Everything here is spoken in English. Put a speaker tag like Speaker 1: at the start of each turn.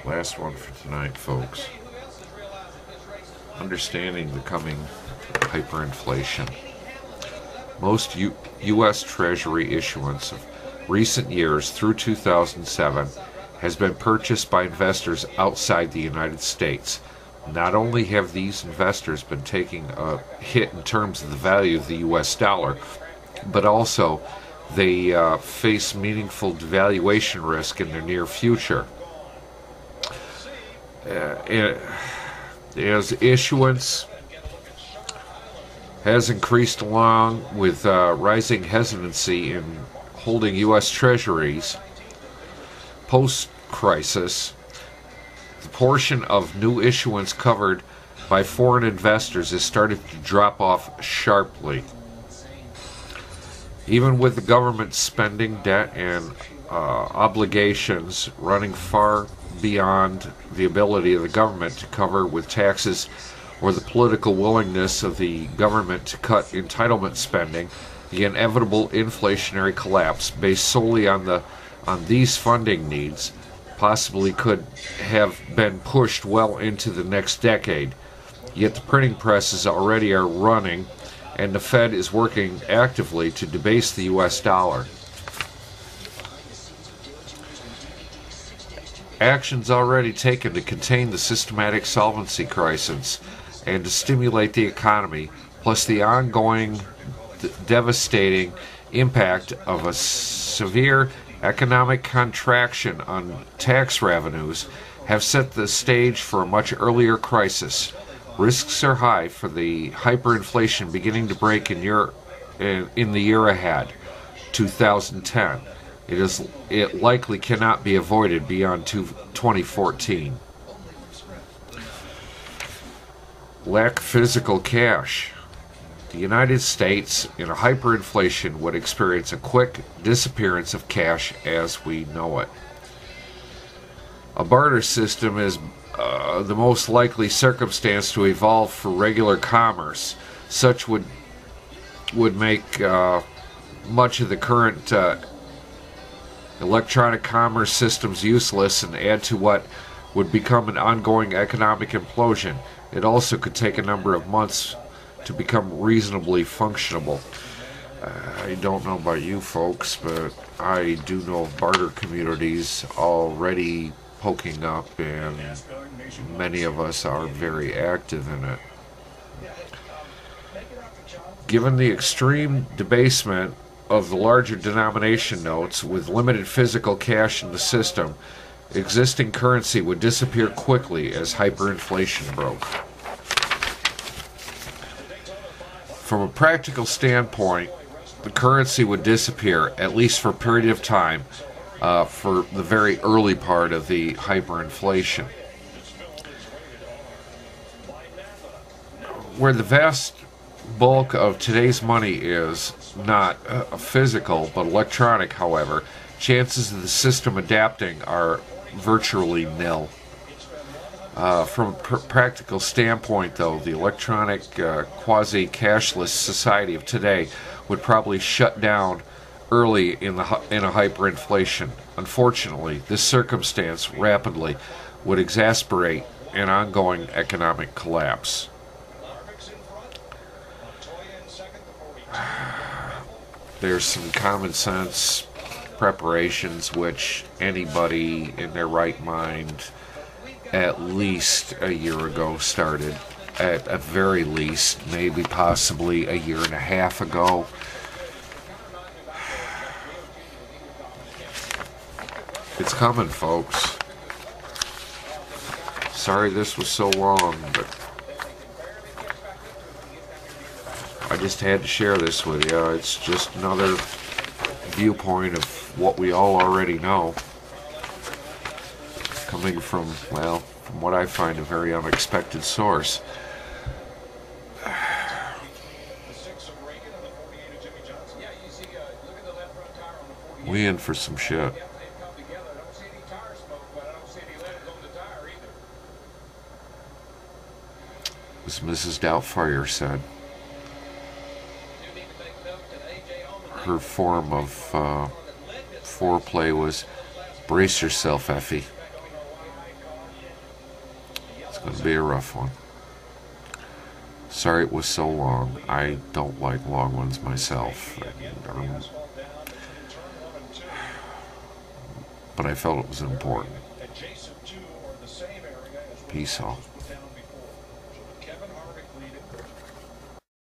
Speaker 1: Last one for tonight, folks. Understanding the coming hyperinflation. Most U.S. Treasury issuance of recent years through 2007 has been purchased by investors outside the United States. Not only have these investors been taking a hit in terms of the value of the U.S. dollar, but also they face meaningful devaluation risk in the near future. As issuance has increased along with rising hesitancy in holding U.S. Treasuries post-crisis, the portion of new issuance covered by foreign investors has started to drop off sharply. Even with the government spending, debt, and obligations running far beyond the ability of the government to cover with taxes or the political willingness of the government to cut entitlement spending, the inevitable inflationary collapse based solely on these funding needs possibly could have been pushed well into the next decade. Yet the printing presses already are running, and the Fed is working actively to debase the U.S. dollar. Actions already taken to contain the systematic solvency crisis and to stimulate the economy, plus the ongoing devastating impact of a severe economic contraction on tax revenues, have set the stage for a much earlier crisis. Risks are high for the hyperinflation beginning to break in the year ahead, 2010. It likely cannot be avoided beyond 2014. Lack of physical cash. The United States, in a hyperinflation, would experience a quick disappearance of cash as we know it. A barter system is the most likely circumstance to evolve for regular commerce. Such would make much of the current electronic commerce systems useless and add to what would become an ongoing economic implosion. It also could take a number of months to become reasonably functionable. I don't know about you folks, but I do know of barter communities already poking up, and many of us are very active in it. Given the extreme debasement of the larger denomination notes with limited physical cash in the system, existing currency would disappear quickly as hyperinflation broke. From a practical standpoint, the currency would disappear, at least for a period of time, for the very early part of the hyperinflation. Where the vast bulk of today's money is not physical but electronic, however, chances of the system adapting are virtually nil. From a practical standpoint, though, the electronic quasi-cashless society of today would probably shut down early in a hyperinflation. Unfortunately, this circumstance rapidly would exacerbate an ongoing economic collapse. There's some common sense preparations which anybody in their right mind at least a year ago started. At very least, maybe possibly a year and a half ago. It's coming, folks. Sorry this was so long, but I just had to share this with you. It's just another viewpoint of what we all already know. Coming from, well, from what I find a very unexpected source. We in for some shit. As Mrs. Doubtfire said, her form of foreplay was, brace yourself, Effie. Gonna be a rough one. Sorry it was so long. I don't like long ones myself. But I felt it was important. Peace out.